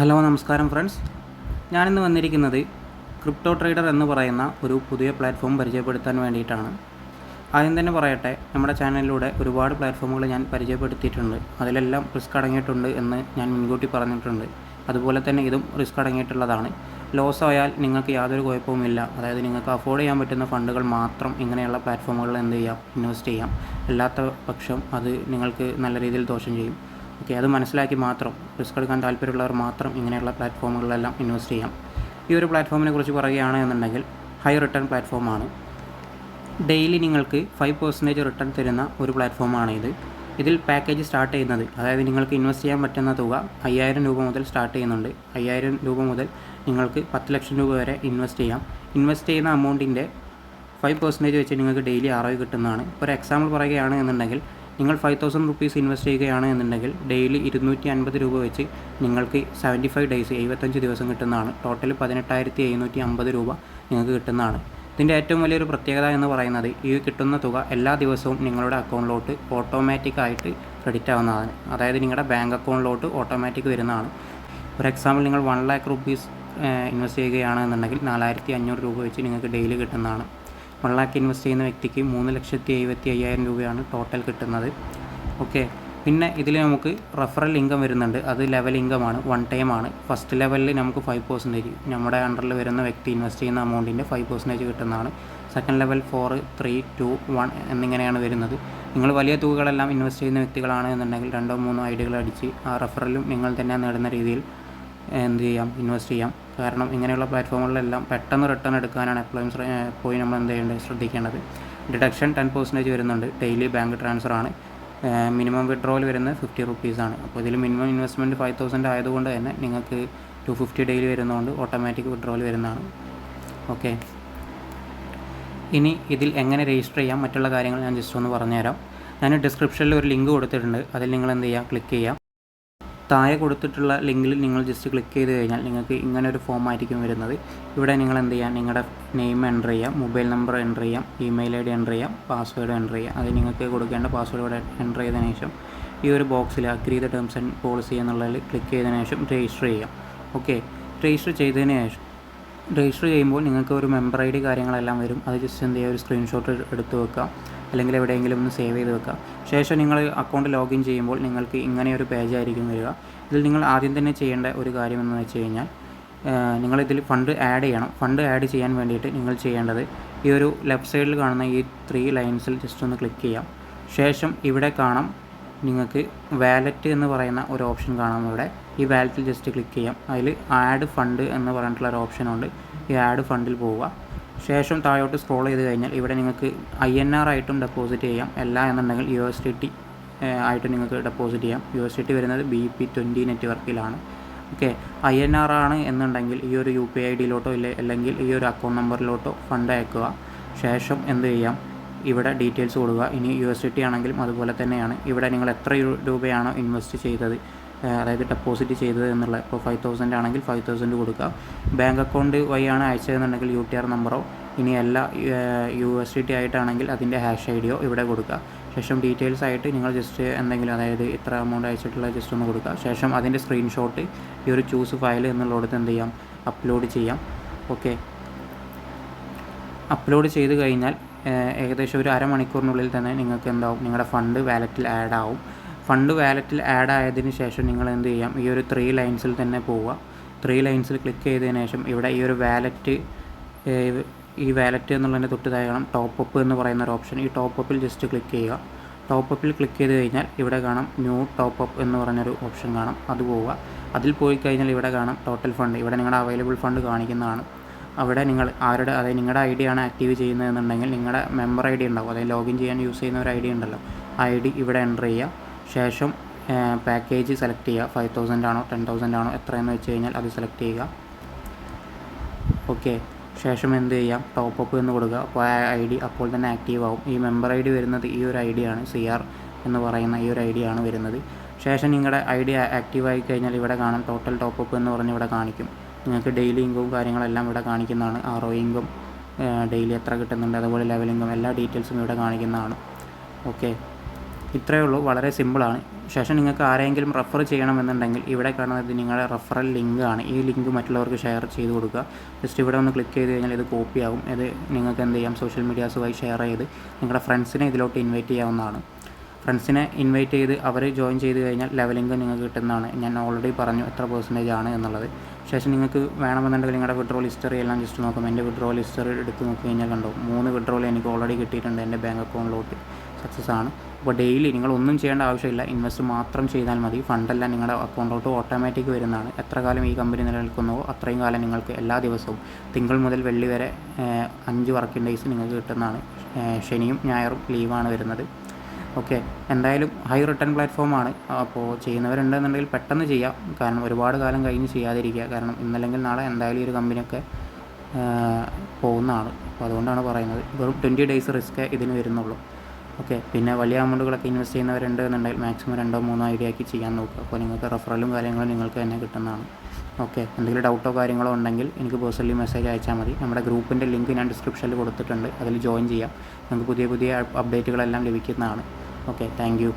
Hello നമസ്കാരം friends, ഞാനിന്ന് വന്നിരിക്കുന്നത് ക്രിപ്റ്റോ ട്രേഡർ എന്ന് പറയുന്ന ഒരു പുതിയ പ്ലാറ്റ്ഫോം പരിചയപ്പെടുത്താൻ വേണ്ടിയിട്ടാണ്. ആദ്യം തന്നെ പറയട്ടെ, നമ്മുടെ ചാനലിലൂടെ ഒരുപാട് പ്ലാറ്റ്ഫോമുകൾ ഞാൻ പരിചയപ്പെടുത്തിയിട്ടുണ്ട്. അതിലെല്ലാം റിസ്ക് അടങ്ങിയിട്ടുണ്ട് എന്ന് ഞാൻ മുൻകൂട്ടി പറഞ്ഞിട്ടുണ്ട്. അതുപോലെ തന്നെ ഇതും റിസ്ക് അടങ്ങിയിട്ടുള്ളതാണ്. ലോസ് ആയാൽ നിങ്ങൾക്ക് യാതൊരു കുഴപ്പവുമില്ല. അതായത് നിങ്ങൾക്ക് അഫോർഡ് ചെയ്യാൻ പറ്റുന്ന ഫണ്ടുകൾ മാത്രം ഇങ്ങനെയുള്ള പ്ലാറ്റ്ഫോമുകളിൽ ഇൻവെസ്റ്റ് ചെയ്യാം. അല്ലാത്ത പക്ഷം അത് നിങ്ങൾക്ക് നല്ല രീതിയിൽ ദോഷം ചെയ്യും. അത് മനസ്സിലാക്കി മാത്രം റിസ്ക് എടുക്കാൻ താല്പര്യമുള്ളവർ മാത്രം ഇങ്ങനെയുള്ള പ്ലാറ്റ്ഫോമുകളിലെല്ലാം ഇൻവെസ്റ്റ് ചെയ്യാം. ഈ ഒരു പ്ലാറ്റ്ഫോമിനെ കുറിച്ച് പറയുകയാണ് എന്നുണ്ടെങ്കിൽ ഹൈ റിട്ടേൺ പ്ലാറ്റ്ഫോമാണ്. ഡെയിലി നിങ്ങൾക്ക് 5% റിട്ടേൺ തരുന്ന ഒരു പ്ലാറ്റ്ഫോമാണ് ഇത്. ഇതിൽ പാക്കേജ് സ്റ്റാർട്ട് ചെയ്യുന്നത്, അതായത് നിങ്ങൾക്ക് ഇൻവെസ്റ്റ് ചെയ്യാൻ പറ്റുന്ന തുക 5000 രൂപ മുതൽ സ്റ്റാർട്ട് ചെയ്യുന്നുണ്ട്. 5000 രൂപ മുതൽ നിങ്ങൾക്ക് 10 ലക്ഷം രൂപ വരെ ഇൻവെസ്റ്റ് ചെയ്യാം. ഇൻവെസ്റ്റ് ചെയ്യുന്ന അമൗണ്ടിൻ്റെ 5% വെച്ച് നിങ്ങൾക്ക് ഡെയിലി ROI കിട്ടുന്നതാണ്. ഒരു എക്സാമ്പിൾ പറയുകയാണ് എന്നുണ്ടെങ്കിൽ, നിങ്ങൾ 5000 റുപ്പീസ് ഇൻവെസ്റ്റ് ചെയ്യുകയാണ് എന്നുണ്ടെങ്കിൽ ഡെയിലി 250 രൂപ വെച്ച് നിങ്ങൾക്ക് 75 ഡേയ്സ് 75 ദിവസം കിട്ടുന്നതാണ്. ടോട്ടൽ 18,750 രൂപ നിങ്ങൾക്ക് കിട്ടുന്നതാണ്. ഇതിൻ്റെ ഏറ്റവും വലിയൊരു പ്രത്യേകത എന്ന് പറയുന്നത്, ഈ കിട്ടുന്ന തുക എല്ലാ ദിവസവും നിങ്ങളുടെ അക്കൗണ്ടിലോട്ട് ഓട്ടോമാറ്റിക്കായിട്ട് ക്രെഡിറ്റ് ആവുന്നതാണ്. അതായത് നിങ്ങളുടെ ബാങ്ക് അക്കൗണ്ടിലോട്ട് ഓട്ടോമാറ്റിക് വരുന്നതാണ്. ഒരു എക്സാമ്പിൾ, നിങ്ങൾ 1 ലാക്ക് റുപ്പീസ് ഇൻവെസ്റ്റ് ചെയ്യുകയാണ് എന്നുണ്ടെങ്കിൽ 4500 രൂപ വെച്ച് നിങ്ങൾക്ക് ഡെയിലി കിട്ടുന്നതാണ്. 1 ലാക്ക് ഇൻവെസ്റ്റ് ചെയ്യുന്ന വ്യക്തിക്ക് 3,75,000 രൂപയാണ് ടോട്ടൽ കിട്ടുന്നത്. പിന്നെ ഇതിൽ നമുക്ക് റെഫറൽ ഇൻകം വരുന്നുണ്ട്. അത് ലെവൽ ഇൻകമാണ്, 1 ടൈം ആണ്. ഫസ്റ്റ് ലെവലിൽ നമുക്ക് 5% നമ്മുടെ അണ്ടറിൽ വരുന്ന വ്യക്തി ഇൻവെസ്റ്റ് ചെയ്യുന്ന അമൗണ്ടിൻ്റെ 5% കിട്ടുന്നതാണ്. സെക്കൻഡ് ലെവൽ 4, 3, 2, 1 എന്നിങ്ങനെയാണ് വരുന്നത്. നിങ്ങൾ വലിയ തുകകളെല്ലാം ഇൻവെസ്റ്റ് ചെയ്യുന്ന വ്യക്തികളാണ് എന്നുണ്ടെങ്കിൽ 2-3 ഐഡികൾ അടിച്ച് ആ റെഫറലും നിങ്ങൾ തന്നെ നേടുന്ന രീതിയിൽ ഇൻവെസ്റ്റ് ചെയ്യാം. കാരണം ഇങ്ങനെയുള്ള പ്ലാറ്റ്ഫോമുകളിലെല്ലാം പെട്ടെന്ന് റിട്ടേൺ എടുക്കാനാണ് എപ്പോഴും നമ്മൾ ശ്രദ്ധിക്കേണ്ടത്. ഡിഡക്ഷൻ 10% വരുന്നുണ്ട്. ഡെയിലി ബാങ്ക് ട്രാൻസ്ഫർ ആണ്. മിനിമം വിഡ്രോവൽ വരുന്നത് 50 റുപ്പീസാണ്. അപ്പോൾ ഇതിൽ മിനിമം ഇൻവെസ്റ്റ്മെൻറ്റ് 5000 ആയതുകൊണ്ട് തന്നെ നിങ്ങൾക്ക് 250 ഡെയിലി വരുന്നതുകൊണ്ട് ഓട്ടോമാറ്റിക് വിഡ്രോവൽ വരുന്നതാണ്. ഇനി ഇതിൽ എങ്ങനെ രജിസ്റ്റർ ചെയ്യാം, മറ്റുള്ള കാര്യങ്ങൾ ഞാൻ ജസ്റ്റ് ഒന്ന് പറഞ്ഞുതരാം. ഞാൻ ഡിസ്ക്രിപ്ഷനിൽ ഒരു ലിങ്ക് കൊടുത്തിട്ടുണ്ട്. അതിൽ നിങ്ങൾ ക്ലിക്ക് ചെയ്യുക. താഴെ കൊടുത്തിട്ടുള്ള ലിങ്കിൽ നിങ്ങൾ ജസ്റ്റ് ക്ലിക്ക് ചെയ്ത് കഴിഞ്ഞാൽ നിങ്ങൾക്ക് ഇങ്ങനെ ഒരു ഫോം ആയിരിക്കും വരുന്നത്. ഇവിടെ നിങ്ങൾ നിങ്ങളുടെ നെയിം എൻ്റർ ചെയ്യാം, മൊബൈൽ നമ്പർ എൻ്റർ ചെയ്യാം, ഇമെയിൽ ID എൻ്റർ ചെയ്യാം, പാസ്വേഡ് എൻ്റർ ചെയ്യാം. അത് നിങ്ങൾക്ക് കൊടുക്കേണ്ട പാസ്വേഡ് എൻ്റർ ചെയ്തതിനു ശേഷം ഈ ഒരു ബോക്സിൽ agree the terms and policy എന്നുള്ളതിൽ ക്ലിക്ക് ചെയ്തതിനു ശേഷം രജിസ്റ്റർ ചെയ്യാം. രജിസ്റ്റർ ചെയ്തതിന് ശേഷം ചെയ്യുമ്പോൾ നിങ്ങൾക്ക് ഒരു മെമ്പർ ID കാര്യങ്ങളെല്ലാം വരും. അത് ജസ്റ്റ് ഒരു സ്ക്രീൻഷോട്ട് എടുത്ത് വെക്കുക, അല്ലെങ്കിൽ എവിടെയെങ്കിലും ഒന്ന് സേവ് ചെയ്ത് വെക്കുക. ശേഷം നിങ്ങൾ അക്കൗണ്ട് ലോഗിൻ ചെയ്യുമ്പോൾ നിങ്ങൾക്ക് ഇങ്ങനെ ഒരു പേജ് ആയിരിക്കും വരിക. ഇതിൽ നിങ്ങൾ ആദ്യം തന്നെ ചെയ്യേണ്ട ഒരു കാര്യമെന്ന് വെച്ച് കഴിഞ്ഞാൽ, നിങ്ങളിതിൽ ഫണ്ട് ആഡ് ചെയ്യണം. ഫണ്ട് ആഡ് ചെയ്യാൻ വേണ്ടിയിട്ട് നിങ്ങൾ ചെയ്യേണ്ടത്, ഈ ഒരു ലെഫ്റ്റ് സൈഡിൽ കാണുന്ന ഈ 3 ലൈൻസിൽ ജസ്റ്റ് ഒന്ന് ക്ലിക്ക് ചെയ്യാം. ശേഷം ഇവിടെ കാണാം നിങ്ങൾക്ക് വാലറ്റ് എന്ന് പറയുന്ന ഒരു ഓപ്ഷൻ കാണാം. ഇവിടെ ഈ വാലറ്റിൽ ജസ്റ്റ് ക്ലിക്ക് ചെയ്യാം. അതിൽ ആഡ് ഫണ്ട് എന്ന് പറഞ്ഞിട്ടുള്ള ഒരു ഓപ്ഷനുണ്ട്. ഈ ആഡ് ഫണ്ടിൽ പോവുക. ശേഷം താഴോട്ട് സ്ക്രോൾ ചെയ്ത് കഴിഞ്ഞാൽ ഇവിടെ നിങ്ങൾക്ക് INR ആയിട്ടും ഡെപ്പോസിറ്റ് ചെയ്യാം. അല്ല എന്നുണ്ടെങ്കിൽ USDT ആയിട്ട് നിങ്ങൾക്ക് ഡെപ്പോസിറ്റ് ചെയ്യാം. USDT വരുന്നത് BP20 നെറ്റ്വർക്കിലാണ്. INR ആണ് എന്നുണ്ടെങ്കിൽ ഈ ഒരു UPI ID-ലോട്ടോ അല്ലെങ്കിൽ ഈ ഒരു അക്കൗണ്ട് നമ്പറിലോട്ടോ ഫണ്ട് അയക്കുക. ശേഷം ഇവിടെ ഡീറ്റെയിൽസ് കൊടുക്കുക. ഇനി USDT ആണെങ്കിലും അതുപോലെ തന്നെയാണ്. ഇവിടെ നിങ്ങൾ എത്ര രൂപയാണോ ഇൻവെസ്റ്റ് ചെയ്തത്, അതായത് ഡെപ്പോസിറ്റ് ചെയ്തത് എന്നുള്ളത്, ഇപ്പോൾ 5000 ആണെങ്കിൽ 5000 കൊടുക്കുക. ബാങ്ക് അക്കൗണ്ട് വഴിയാണ് അയച്ചതെന്നുണ്ടെങ്കിൽ UTR നമ്പറോ, ഇനി എല്ലാ USDT ആയിട്ടാണെങ്കിൽ അതിൻ്റെ ഹാഷ് ID ഇവിടെ കൊടുക്കുക. ശേഷം ഡീറ്റെയിൽസ് ആയിട്ട് നിങ്ങൾ ജസ്റ്റ് അതായത് ഇത്ര എമൗണ്ട് അയച്ചിട്ടുള്ള ജസ്റ്റ് ഒന്ന് കൊടുക്കുക. ശേഷം അതിൻ്റെ സ്ക്രീൻഷോട്ട് ഈ ഒരു ചൂസ് ഫയൽ എന്നുള്ളിടത്ത് അപ്ലോഡ് ചെയ്യാം. അപ്ലോഡ് ചെയ്ത് കഴിഞ്ഞാൽ ഏകദേശം ഒരു അരമണിക്കൂറിനുള്ളിൽ തന്നെ നിങ്ങൾക്ക് നിങ്ങളുടെ ഫണ്ട് വാലറ്റിൽ ആഡ് ആവും. ഫണ്ട് വാലറ്റിൽ ആഡ് ആയതിന് ശേഷം നിങ്ങൾ ഈ ഒരു 3 ലൈൻസിൽ തന്നെ പോവുക. 3 ലൈൻസിൽ ക്ലിക്ക് ചെയ്തതിന് ശേഷം ഇവിടെ ഈ ഒരു വാലറ്റ് എന്നുള്ളതിൻ്റെ തൊട്ട് താഴെ കാണാം ടോപ്പ് എന്ന് പറയുന്ന ഒരു ഓപ്ഷൻ. ഈ ടോപ്പ് ജസ്റ്റ് ക്ലിക്ക് ചെയ്യുക. ടോപ്പ് ക്ലിക്ക് ചെയ്ത് കഴിഞ്ഞാൽ ഇവിടെ കാണാം ന്യൂ ടോപ്പ് എന്ന് പറഞ്ഞൊരു ഓപ്ഷൻ കാണാം. അത് പോവുക. അതിൽ പോയി കഴിഞ്ഞാൽ ഇവിടെ കാണാം ടോട്ടൽ ഫണ്ട്. ഇവിടെ നിങ്ങളുടെ അവൈലബിൾ ഫണ്ട് കാണിക്കുന്നതാണ്. അവിടെ നിങ്ങൾ അതായത് നിങ്ങളുടെ ID ആണ് ആക്റ്റീവ് ചെയ്യുന്നതെന്നുണ്ടെങ്കിൽ നിങ്ങളുടെ മെമ്പർ ID ഉണ്ടാവും. അതായത് ലോഗിൻ ചെയ്യാൻ യൂസ് ചെയ്യുന്ന ഒരു ID ഉണ്ടല്ലോ, ആ ID ഇവിടെ എൻ്റർ ചെയ്യുക. ശേഷം പാക്കേജ് സെലക്ട് ചെയ്യുക. 5000 ആണോ 10,000 ആണോ എത്രയെന്ന് വെച്ച് കഴിഞ്ഞാൽ അത് സെലക്ട് ചെയ്യുക. ശേഷം ടോപ്പ് എന്ന് കൊടുക്കുക. അപ്പോൾ ആ ID അപ്പോൾ തന്നെ ആക്റ്റീവ് ആവും. ഈ മെമ്പർ ID വരുന്നത് ഈ ഒരു ID ആണ്, CR എന്ന് പറയുന്ന ഈ ഒരു ID ആണ് വരുന്നത്. ശേഷം നിങ്ങളുടെ ID ആക്റ്റീവ് ആയി കഴിഞ്ഞാൽ ഇവിടെ കാണാം ടോട്ടൽ ടോപ്പ് എന്ന് പറഞ്ഞ് ഇവിടെ കാണിക്കും. നിങ്ങൾക്ക് ഡെയിലി ഇൻകവും കാര്യങ്ങളെല്ലാം ഇവിടെ കാണിക്കുന്നതാണ്. ROI ഇൻകം ഡെയിലി എത്ര കിട്ടുന്നുണ്ട്, അതുപോലെ ലെവൽ ഇൻകം എല്ലാ ഡീറ്റെയിൽസും ഇവിടെ കാണിക്കുന്നതാണ്. ഇത്രയേ ഉള്ളൂ. വളരെ സിമ്പിളാണ്. ശേഷം നിങ്ങൾക്ക് ആരെങ്കിലും റെഫർ ചെയ്യണമെന്നുണ്ടെങ്കിൽ ഇവിടെ കാണുന്നത് നിങ്ങളുടെ റെഫറൽ ലിങ്കാണ്. ഈ ലിങ്ക് മറ്റുള്ളവർക്ക് ഷെയർ ചെയ്ത് കൊടുക്കുക. ജസ്റ്റ് ഇവിടെ ഒന്ന് ക്ലിക്ക് ചെയ്ത് കഴിഞ്ഞാൽ ഇത് കോപ്പി ആകും. ഇത് നിങ്ങൾക്ക് എന്ത് ചെയ്യാം, സോഷ്യൽ മീഡിയാസുമായി ഷെയർ ചെയ്ത് നിങ്ങളുടെ ഫ്രണ്ട്സിനെ ഇതിലോട്ട് ഇൻവൈറ്റ് ചെയ്യാവുന്നതാണ്. ഫ്രണ്ട്സിനെ ഇൻവൈറ്റ് ചെയ്ത് അവർ ജോയിൻ ചെയ്ത് കഴിഞ്ഞാൽ ലെവലിംഗ് നിങ്ങൾക്ക് കിട്ടുന്നതാണ്. ഞാൻ ഓൾറെഡി പറഞ്ഞു എത്ര പെർസെൻറ്റേജ് ആണ് എന്നുള്ളത്. ശേഷം നിങ്ങൾക്ക് വേണമെന്നുണ്ടെങ്കിൽ നിങ്ങളുടെ വിഡ്രോവൽ ഹിസ്റ്ററി എല്ലാം ജസ്റ്റ് നോക്കും. എൻ്റെ വിഡ്രോവൽ ഹിസ്റ്ററി എടുത്ത് നോക്കി കഴിഞ്ഞാൽ കണ്ടോ 3 വിഡ്രോവൽ എനിക്ക് ഓൾറെഡി കിട്ടിയിട്ടുണ്ട് എൻ്റെ ബാങ്ക് അക്കൗണ്ടിലോട്ട്. സക്സസ് ആണ്. അപ്പോൾ ഡെയിലി നിങ്ങളൊന്നും ചെയ്യേണ്ട ആവശ്യമില്ല, ഇൻവെസ്റ്റ് മാത്രം ചെയ്താൽ മതി. ഫണ്ടെല്ലാം നിങ്ങളുടെ അക്കൗണ്ടിലോട്ട് ഓട്ടോമാറ്റിക് വരുന്നതാണ്. എത്ര കാലം ഈ കമ്പനി നിലനിൽക്കുന്നുവോ അത്രയും കാലം നിങ്ങൾക്ക് എല്ലാ ദിവസവും തിങ്കൾ മുതൽ വെള്ളി വരെ 5 വർക്കിംഗ് ഡേയ്സ് നിങ്ങൾക്ക് കിട്ടുന്നതാണ്. ശനിയും ഞായറും ലീവാണ് വരുന്നത്. ഓക്കെ, എന്തായാലും ഹൈ റിട്ടേൺ പ്ലാറ്റ്ഫോമാണ്. അപ്പോൾ ചെയ്യുന്നവരുണ്ടെന്നുണ്ടെങ്കിൽ പെട്ടെന്ന് ചെയ്യാം. കാരണം ഒരുപാട് കാലം കഴിഞ്ഞ് ചെയ്യാതിരിക്കുക. കാരണം ഇന്നല്ലെങ്കിൽ നാളെ എന്തായാലും ഈ ഒരു കമ്പനിയൊക്കെ പോകുന്നതാണ്. അപ്പോൾ അതുകൊണ്ടാണ് പറയുന്നത്. വെറും 20 ഡേയ്സ് റിസ്ക് ഇതിന് വരുന്നുള്ളൂ. ഓക്കെ, പിന്നെ വലിയ അമൗണ്ടുകളൊക്കെ ഇൻവെസ്റ്റ് ചെയ്യുന്നവരുണ്ട് എന്നുണ്ടെങ്കിൽ മാക്സിമം 2-3 ഐഡിയ ആക്കി ചെയ്യാൻ നോക്കുക. അപ്പോൾ നിങ്ങൾക്ക് റെഫറലും കാര്യങ്ങളും നിങ്ങൾക്ക് തന്നെ കിട്ടുന്നതാണ്. ഓക്കെ, എന്തെങ്കിലും ഡൗട്ടോ കാര്യങ്ങളോ ഉണ്ടെങ്കിൽ എനിക്ക് പേഴ്സണലി മെസ്സേജ് അയച്ചാൽ മതി. നമ്മുടെ ഗ്രൂപ്പിൻ്റെ ലിങ്ക് ഞാൻ ഡിസ്ക്രിപ്ഷനിൽ കൊടുത്തിട്ടുണ്ട്, അതിൽ ജോയിൻ ചെയ്യാം. നിങ്ങൾക്ക് പുതിയ അപ്ഡേറ്റുകളെല്ലാം ലഭിക്കുന്നതാണ്. Okay, thank you.